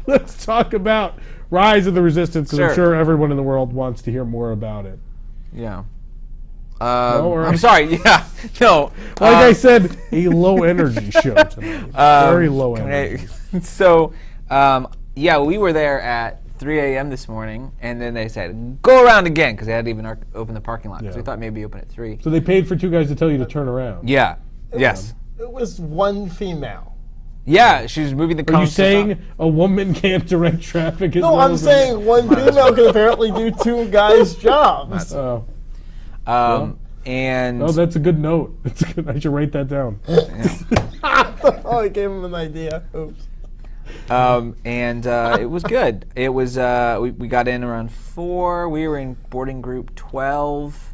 let's talk about Rise of the Resistance, because Sure. I'm sure everyone in the world wants to hear more about it. Yeah. or- I'm sorry. Yeah. No. Like I said, a low energy show tonight. Very low energy. So, yeah, we were there at 3 a.m. this morning, and then they said, go around again, because they hadn't even opened the parking lot, because Yeah. we thought maybe open at 3. So they paid for 2 guys to tell you to turn around. Yeah. Yes. It was one female. Yeah, she was moving the Are you cones. saying a woman can't direct traffic? As No, well I'm as saying one female can apparently do 2 guys' jobs. Oh, And that's a good note. It's good. I should write that down. Oh, I gave him an idea. Oops. It was good. It was we got in around 4. We were in boarding group 12.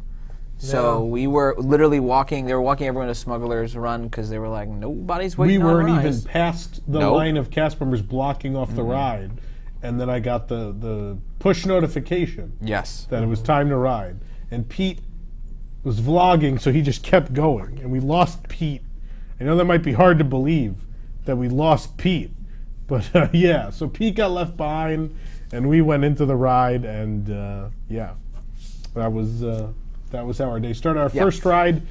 So Yeah. we were literally walking. They were walking everyone to Smuggler's Run because they were like, nobody's waiting We on weren't even Rise. past the Nope. line of cast members blocking off the ride, and then I got the push notification Yes. that it was time to ride. And Pete was vlogging, so he just kept going, and we lost Pete. I know that might be hard to believe that we lost Pete, but yeah. So Pete got left behind, and we went into the ride, and yeah, that was how our day started. Our Yeah. first ride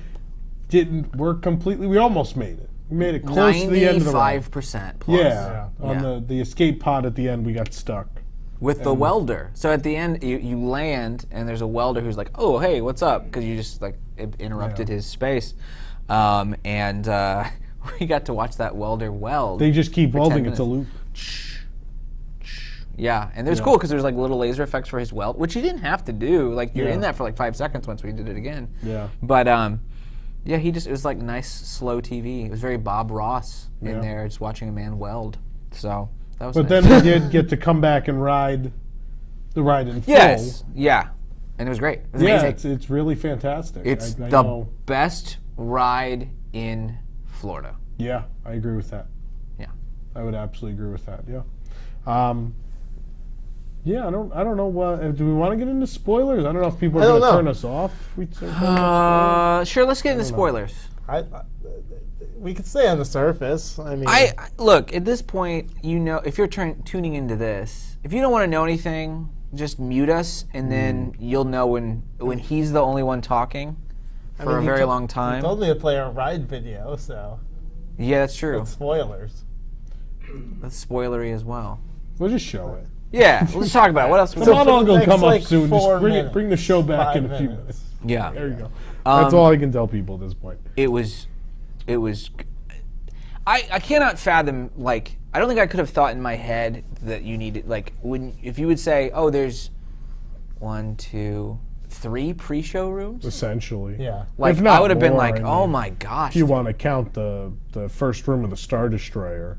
didn't work completely. We almost made it. We made it close to the end of the ride. 95% plus. Yeah, on Yeah. the escape pod at the end, we got stuck. With the welder. So at the end, you land, and there's a welder who's like, oh, hey, what's up? Because you just, like, interrupted his space. We got to watch that welder weld. They just keep for 10 welding. It's a minutes. loop. Yeah, and it was Yeah. cool because there's like little laser effects for his weld, which he didn't have to do. Like you're Yeah. in that for like 5 seconds once we did it again. Yeah. But yeah, it was like nice slow TV. It was very Bob Ross in Yeah. there, just watching a man weld. So that was But nice. then we did get to come back and ride the ride in full. Yes, yeah, and it was great. It was Yeah, amazing. it's really fantastic. It's I the know. best ride in Florida. Yeah, I agree with that. Yeah. I would absolutely agree with that. Yeah. Yeah, I don't know. Do we want to get into spoilers? I don't know if people are I don't going to know. turn us off. We turn us Sure, let's get into spoilers. We could stay on the surface. I mean, I look at this point. You know, if you're tuning into this, if you don't want to know anything, just mute us, and then you'll know when he's the only one talking for a he very to- long He time. told me to play a ride video, so Yeah, that's true. with spoilers. That's spoilery as well. We'll just show it. Yeah, let's talk about it. What else? The So for monologue the will next, come like, up soon. 4 Just minutes, bring the show back 5 in a few minutes. minutes. Yeah, There you go. That's all I can tell people at this point. it was. I cannot fathom, like, I don't think I could have thought in my head that you needed, like, if you would say, oh, there's 1, 2, 3 pre-show rooms? Essentially. Yeah. Like, If not I would have been more, like, I oh mean, my gosh. If you want to count the first room of the Star Destroyer.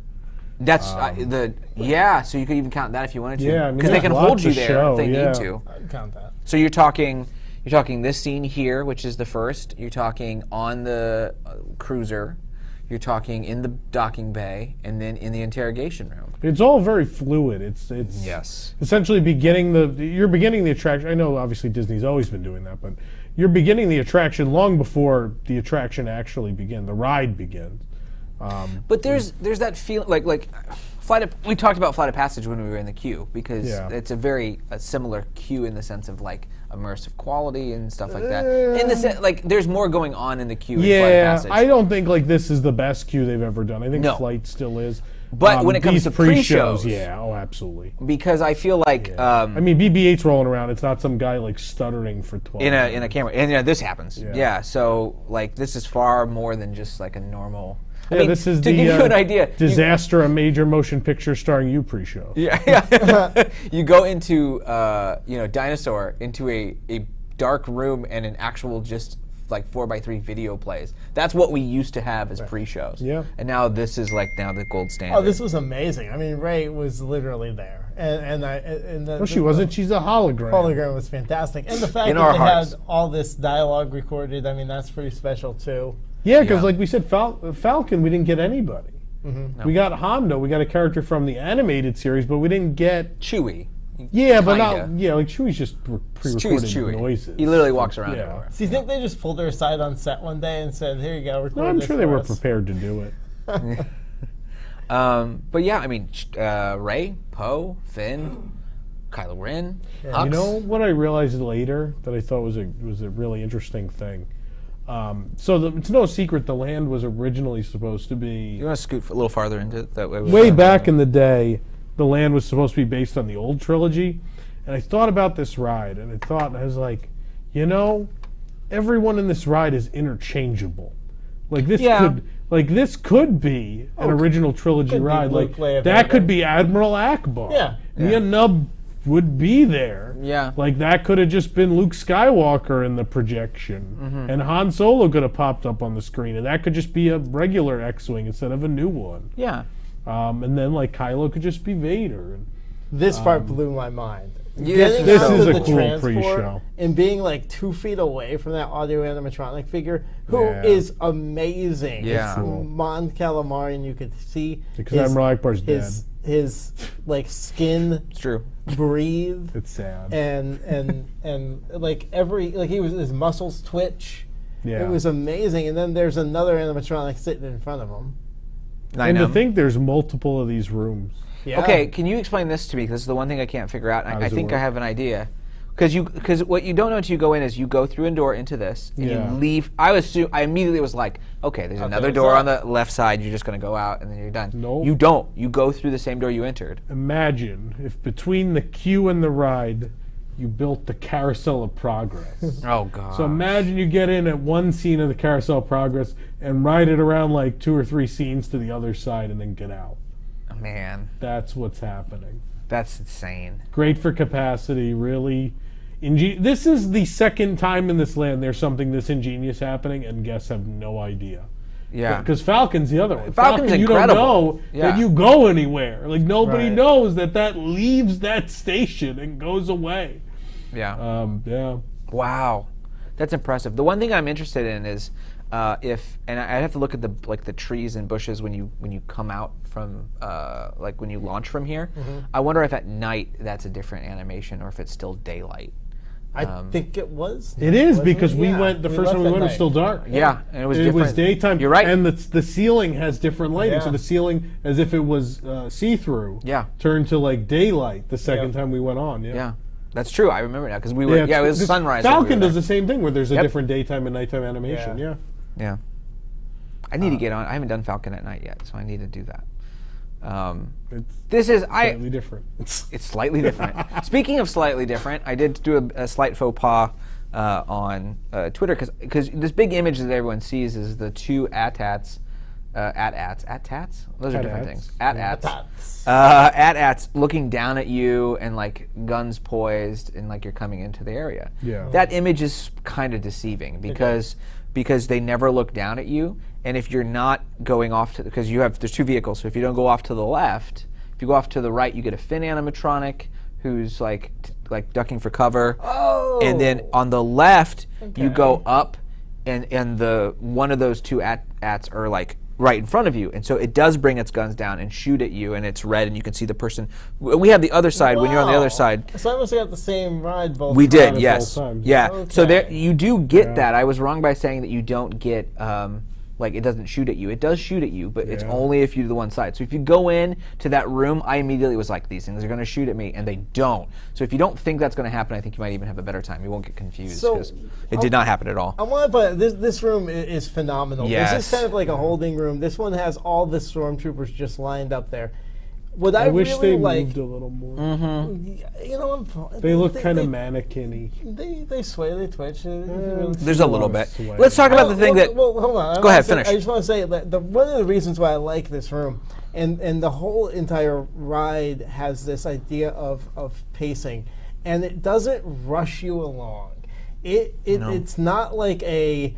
That's, so you could even count that if you wanted to. Yeah, I mean, because they there's can hold lots you of there show, if they yeah. need to. I'd count that. So you're talking this scene here, which is the first. You're talking on the cruiser. You're talking in the docking bay, and then in the interrogation room. It's all very fluid. It's Yes. essentially you're beginning the attraction. I know obviously Disney's always been doing that, but you're beginning the attraction long before the attraction actually begins. The ride begins. But there's that feeling like we talked about Flight of Passage when we were in the queue because Yeah. it's a similar queue in the sense of like immersive quality and stuff like that. In the sense, like there's more going on in the queue. in Flight of Yeah, Passage. I don't think like this is the best queue they've ever done. I think No. Flight still is. But when it comes these to pre-shows- yeah, oh, absolutely. because I feel like I mean, BB-8's rolling around. It's not some guy like stuttering for 12 in minutes. a camera, and this happens. Yeah. Yeah. So like this is far more than just like a normal. I Yeah, mean, this is to the give you an idea. Disaster, a major motion picture starring you pre-show. Yeah. You go into Dinosaur into a dark room and an actual just like 4x3 video plays. That's what we used to have as pre-shows. Yeah. And now this is like the gold standard. Oh, this was amazing. I mean, Ray was literally there, and the No, she wasn't. She's a hologram. hologram was fantastic, and the fact In that our they hearts. had all this dialogue recorded. I mean, that's pretty special too. Yeah, because Yeah. like we said, Falcon, we didn't get anybody. No. We got Hondo. We got a character from the animated series, but we didn't get. Chewy. Yeah, but Kinda. not. Yeah, like Chewie's just pre-recorded Chewie's Chewy. noises. He literally walks around Yeah. everywhere. So you think they just pulled her aside on set one day and said, "Here you go, record No, I'm this sure they for were us." prepared to do it. But yeah, I mean, Rey, Poe, Finn, Kylo Ren, Hux. You know what I realized later that I thought was a really interesting thing. It's no secret the land was originally supposed to be. You want to scoot a little farther into it? That way. Way back in the day, the land was supposed to be based on the old trilogy, and I thought about this ride, and I was like, everyone in this ride is interchangeable. Like this could be an original trilogy ride. Like that could be Admiral Akbar. Yeah. Mia Nub would be there. Yeah. Like that could have just been Luke Skywalker in the projection, and Han Solo could have popped up on the screen, and that could just be a regular X-wing instead of a new one. Yeah. And then like Kylo could just be Vader. And, This part blew my mind. Yeah, Getting this out is to a the cool transport pre-show. and being like 2 feet away from that audio animatronic figure, who Yeah. is amazing. Yeah. It's Mon Calamari, and you could see Because Admiral Akbar's dead. his like skin It's true. breathe, It's sad. and like his muscles twitch. Yeah. It was amazing. And then there's another animatronic sitting in front of him. And to think there's multiple of these rooms. Yeah. Okay, can you explain this to me? Because this is the one thing I can't figure out. How I does it think I work? have an idea. Because what you don't know until you go in is you go through a door into this and Yeah. you leave. I immediately was like, okay, there's another it's door not. on the left side. You're just going to go out and then you're done. Nope. You don't. You go through the same door you entered. Imagine if between the queue and the ride, you built the Carousel of Progress. Oh god. So imagine you get in at one scene of the Carousel of Progress and ride it around like 2 or 3 scenes to the other side and then get out. Man, That's what's happening. that's insane. Great for capacity, really. This is the second time in this land there's something this ingenious happening, and guests have no idea. Yeah. Because Falcon's the other one. Falcon's Falcon, you incredible. don't know Yeah. that you go anywhere. Like nobody Right. knows that leaves that station and goes away. Yeah. Yeah. Wow, that's impressive. The one thing I'm interested in is and I'd have to look at the trees and bushes when you come out from like when you launch from here. I wonder if at night that's a different animation or if it's still daylight. I think it was. It is Wasn't because it? we Yeah. went the first left time we at went it was night. still dark. Yeah, and it was It different. was daytime. You're right. And the ceiling has different lighting. So Yeah. the ceiling, as if it was see-through, Yeah. turned to like daylight the second Yeah. time we went on. Yeah. Yeah, that's true. I remember now because we were. Yeah, it was this- sunrise. when we Falcon were does there. the same thing where there's a Yep. different daytime and nighttime animation. Yeah. Yeah. Yeah. I need to get on. I haven't done Falcon at night yet, so I need to do that. It's This is slightly different. It's slightly different. Speaking of slightly different, I did do a slight faux pas on Twitter because this big image that everyone sees is the two AT-ATs. AT-ATs? Those are different AT-ATs. things. AT-ATs. That's- AT-ATs looking down at you and like guns poised and like you're coming into the area. Yeah. That image is kind of deceiving because they never look down at you, and if you're not going off to because there's 2 vehicles, so if you don't go off to the left, if you go off to the right, you get a Finn animatronic who's like ducking for cover. Oh. And then on the left, you Okay. go up, and the one of those 2 AT-ATs are like right in front of you, and so it does bring its guns down and shoot at you, and it's red, and you can see the person. We have the other side. When you're on the other Wow. side, So I must have got the same ride both we did, times. yes, both times. yeah. So there, Okay. you do get Yeah. that. I was wrong by saying that you don't get like it doesn't shoot at you. It does shoot at you, but it's Yeah. only if you do the one side. So if you go in to that room, I immediately was like, these things are going to shoot at me, and they don't. So if you don't think that's going to happen, I think you might even have a better time. You won't get confused So, because it did not happen at all. I want to put this room is phenomenal. This Yes. is kind of like a holding room. This one has all the stormtroopers just lined up there. What I wish really they like, moved a little more. you know, They look kind of mannequin-y. They sway, they twitch. There's a little bit. Sway. Let's talk about the thing that. Well, hold on. Go ahead, finish. I just want to say that one of the reasons why I like this room, and the whole entire ride has this idea of pacing, and it doesn't rush you along. It's not like a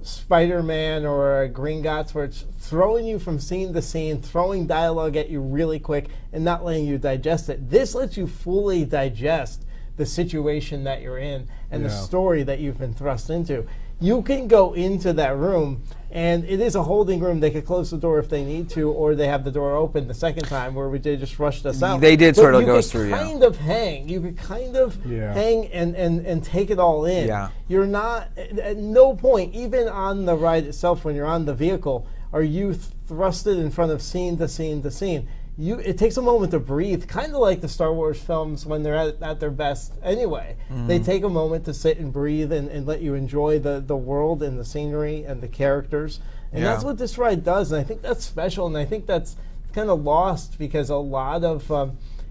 Spider-Man or a Green Gots where it's throwing you from scene to scene, throwing dialogue at you really quick and not letting you digest it. This lets you fully digest the situation that you're in and the Yeah. story that you've been thrust into. You can go into that room, and it is a holding room. They could close the door if they need to, or they have the door open the second time where they just rushed us out. They did But sort of you go could through, yeah. kind of hang. You could kind of Yeah. hang and take it all in. Yeah. You're not, at no point, even on the ride itself when you're on the vehicle, are you thrusted in front of scene to scene to scene. It takes a moment to breathe, kind of like the Star Wars films when they're at their best anyway. They take a moment to sit and breathe and let you enjoy the world and the scenery and the characters. And that's what this ride does, and I think that's special, and I think that's kind of lost because a lot of,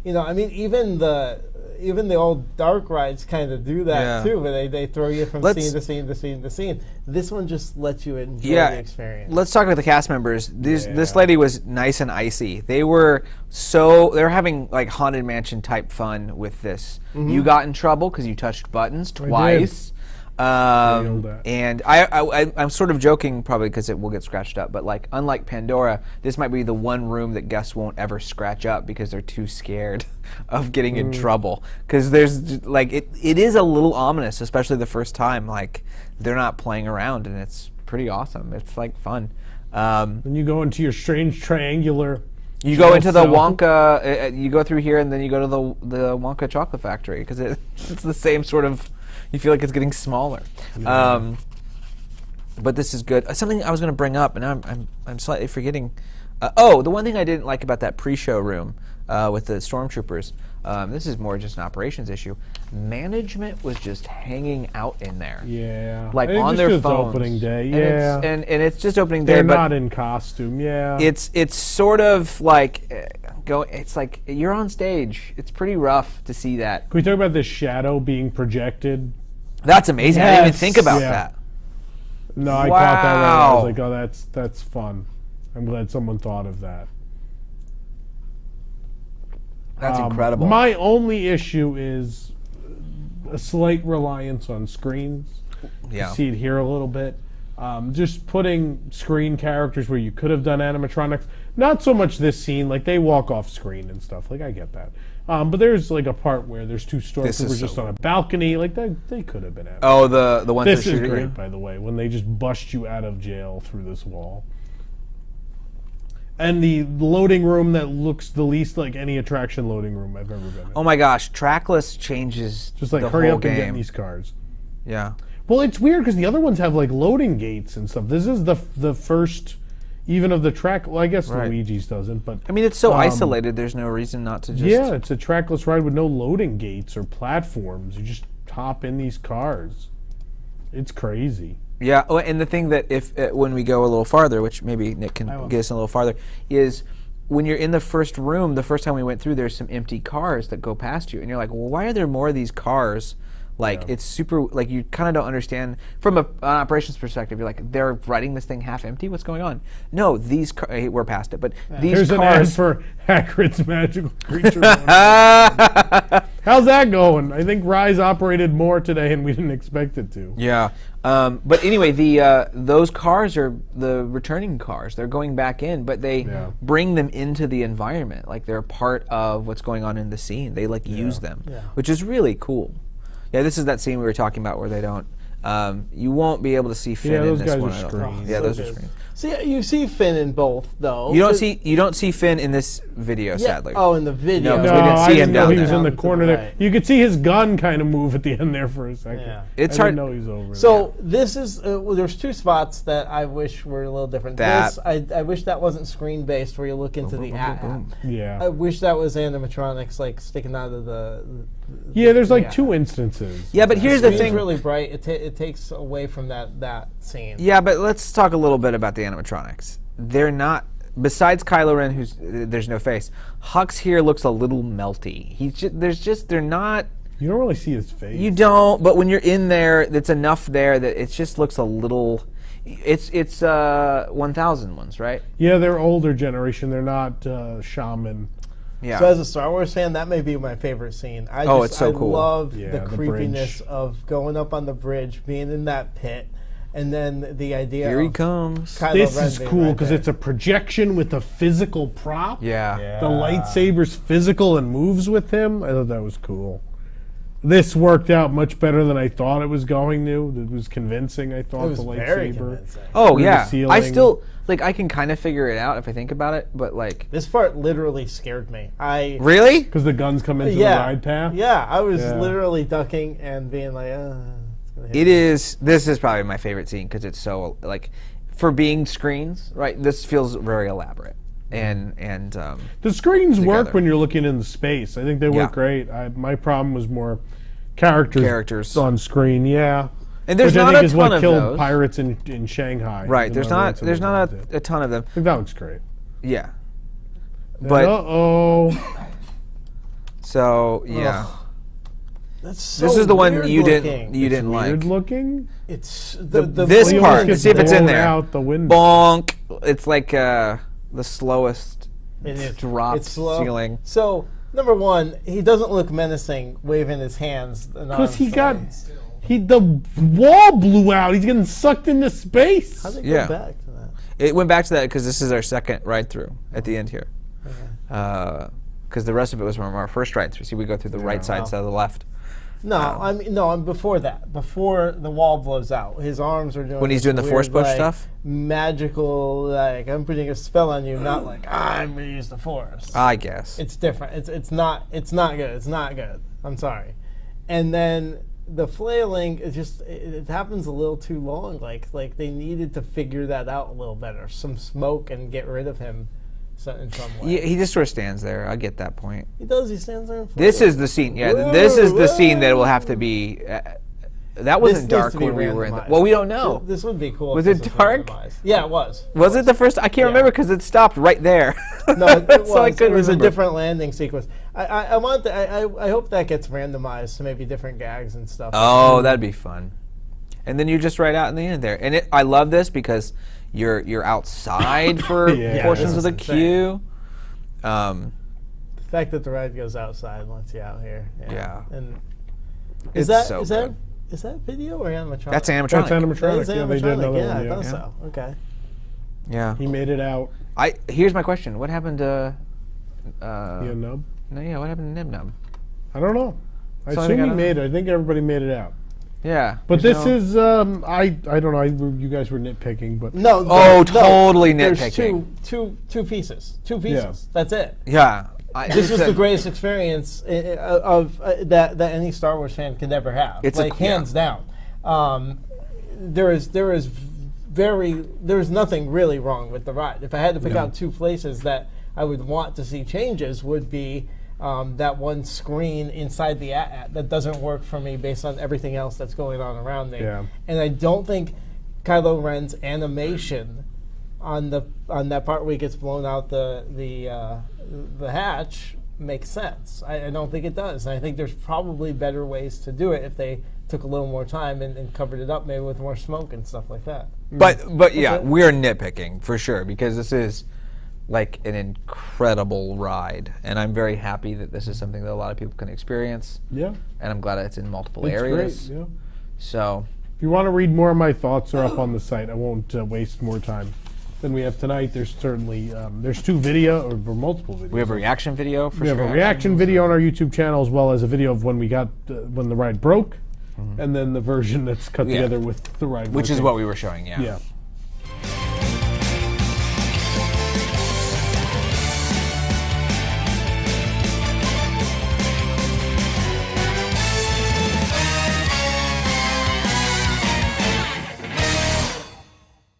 even the old dark rides kind of do that too, where they throw you from scene to scene to scene to scene. This one just lets you enjoy the experience. Let's talk about the cast members. This lady was nice and icy. They were having like Haunted Mansion type fun with this. You got in trouble because you touched buttons twice. And I'm sort of joking probably because it will get scratched up, but like unlike Pandora, this might be the one room that guests won't ever scratch up because they're too scared of getting in trouble. Because there's like it is a little ominous, especially the first time. Like they're not playing around, and it's pretty awesome. It's like fun. Then you go into your strange triangular. You go into the Wonka. You go through here, and then you go to the Wonka chocolate factory because it's the same sort of. You feel like it's getting smaller, but this is good. Something I was going to bring up, and I'm slightly forgetting. The one thing I didn't like about that pre-show room with the stormtroopers. This is more just an operations issue. Management was just hanging out in there. Yeah, like on their phones. Opening day. And it's just opening day. They're not in costume. Yeah, it's sort of like. It's like you're on stage. It's pretty rough to see that. Can we talk about this shadow being projected? That's amazing. I didn't even think about that. No, I caught that right. I was like, oh, that's fun. I'm glad someone thought of that. That's incredible. My only issue is a slight reliance on screens. Yeah. You see it here a little bit. Just putting screen characters where you could have done animatronics. Not so much this scene, like they walk off screen and stuff. Like I get that, but there's like a part where there's two stormtroopers just on a balcony. Like they could have been. Oh, the ones this that is shoot great, you? by the way, when they just bust you out of jail through this wall. And the loading room that looks the least like any attraction loading room I've ever been in. Oh my gosh, Trackless changes just like the hurry whole up game. and get in these cars. Yeah. Well, it's weird because the other ones have like loading gates and stuff. This is the first, even of the track. Well, I guess Luigi's doesn't, but I mean, it's so isolated. There's no reason not to just. Yeah, it's a trackless ride with no loading gates or platforms. You just hop in these cars. It's crazy. Yeah, and the thing that when we go a little farther, which maybe Nick can get us a little farther, is when you're in the first room. The first time we went through, there's some empty cars that go past you, and you're like, well, why are there more of these cars? Like it's super. Like you kind of don't understand from an operations perspective. You're like, they're riding this thing half empty. What's going on? No, these cars. We're past it, but these Here's cars. an ad for Hagrid's Magical Creature. How's that going? I think Rise operated more today, and we didn't expect it to. Yeah, but anyway, those cars are the returning cars. They're going back in, but they bring them into the environment. Like they're part of what's going on in the scene. They like use them, which is really cool. Yeah, this is that scene we were talking about where they don't. You won't be able to see Finn in this one. Those guys are screens. Yeah, those are screens. See, you see Finn in both, though. You don't see Finn in this video, sadly. Oh, in the video. No, No, we didn't see I him didn't know down he was there. in the corner there. Right. You could see his gun kind of move at the end there for a second. Yeah. It's I hard. didn't know he was over So this is there's two spots that I wish were a little different. That- I wish that wasn't screen based where you look into the app. there. Yeah. I wish that was animatronics like sticking out of the Yeah, there's like two instances. Yeah, but here's the screen's thing. really bright. It takes away from that scene. Yeah, but let's talk a little bit about the animatronics. They're not. Besides Kylo Ren, who's there's no face. Hux here looks a little melty. They're not. You don't really see his face. You don't, but when you're in there, it's enough there that it just looks a little. It's 1000 ones, right? Yeah, they're older generation. They're not shaman. Yeah. So as a Star Wars fan, that may be my favorite scene. It's so cool. I love Yeah, the the creepiness bridge. of going up on the bridge, being in that pit, and then the idea Here he of comes. Kylo This Ren is being cool right because there. it's a projection with a physical prop. Yeah. The lightsaber's physical and moves with him. I thought that was cool. This worked out much better than I thought it was going to. It was convincing, I thought, It was the very lightsaber. convincing. Oh Through the yeah. I ceiling. still I can kind of figure it out if I think about it, but like. This part literally scared me. Really? Because the guns come into the ride path. Yeah, I was Yeah. literally ducking and being like, it's gonna hit It me. is. This is probably my favorite scene because it's so like for being screens, right? This feels very elaborate, and the screens work together. when you're looking into space. I think they work Yeah. great. My problem was more characters on screen. Yeah. And there's Which I not think a is ton what of killed those. pirates in Shanghai. Right. Even There's though I not wrote there's something not about it. a ton of them. I think that looks great. Yeah. But so yeah. Ugh. That's so This is the one weird you looking. didn't Weird like. looking. It's This He part. almost gets See if it's in blown there. Out the window. Bonk. It's like the slowest It is. drop It's slow. ceiling. So number one, he doesn't look menacing, waving his hands. Because the wall blew out. He's getting sucked into space. How'd it Yeah. go back to that? It went back to that because this is our second ride through at the end here. Because the rest of it was from our first ride through. See, we go through the right side instead of the left. No, I'm before that. Before the wall blows out, his arms are doing. When he's this doing the force weird, push like, stuff? Magical, like I'm putting a spell on you, not like I'm gonna use the force. I guess. It's different. It's not good. It's not good. I'm sorry. And then the flailing, it happens a little too long. Like they needed to figure that out a little better. Some smoke and get rid of him in some way. Yeah, he just sort of stands there. I get that point. He does. He stands there and This flails. is the scene. Yeah, this is the scene that will have to be. That wasn't This dark needs to be when we were in. randomized. Well, we don't know. This would be cool. Was if it this dark? randomized. Yeah, it was. Was it the first? I can't remember because it stopped right there. No, it was. So I couldn't It was remember. a different landing sequence. I hope that gets randomized to maybe different gags and stuff. Oh, that'd be fun. And then you just right out in the end there. And I love this because you're outside for Yeah, portions this of the is insane. queue. The fact that the ride goes outside lets you out here. Yeah. And It's is that so is good. that video or animatronic? That's animatronic. That's That animatronic. is Yeah, they did animatronic. another Yeah, one. I thought so. Okay. Yeah. He made it out. Here's my question. What happened to You nub. No, yeah, what happened to Nib Nub? I don't know. I So I assume think he I made it. I think everybody made it out. Yeah. But there's this no- is I don't know. You guys were nitpicking, but No. Oh, totally There's nitpicking. two pieces. Two pieces. That's it. Yeah. This was the greatest experience of that any Star Wars fan could ever have. It's like hands down. There's nothing really wrong with the ride. If I had to pick out two places that I would want to see changes, would be that one screen inside the AT-AT that doesn't work for me based on everything else that's going on around me. Yeah. And I don't think Kylo Ren's animation on that part where he gets blown out the hatch makes sense. I don't think it does. And I think there's probably better ways to do it if they took a little more time and covered it up maybe with more smoke and stuff like that. But yeah, it. we're nitpicking for sure because this is like an incredible ride, and I'm very happy that this is something that a lot of people can experience. yeah, And I'm glad it's in multiple it's areas. great. Yeah. So If you want to read more of my thoughts, they're up on the site. I won't waste more time than we have tonight. There's certainly there's two video or multiple videos. we have a reaction video for We have sure. a reaction video on our YouTube channel as well as a video of when we got when the ride broke, and then the version that's cut Yeah. together with the ride, which is working. what we were showing. Yeah. Yeah.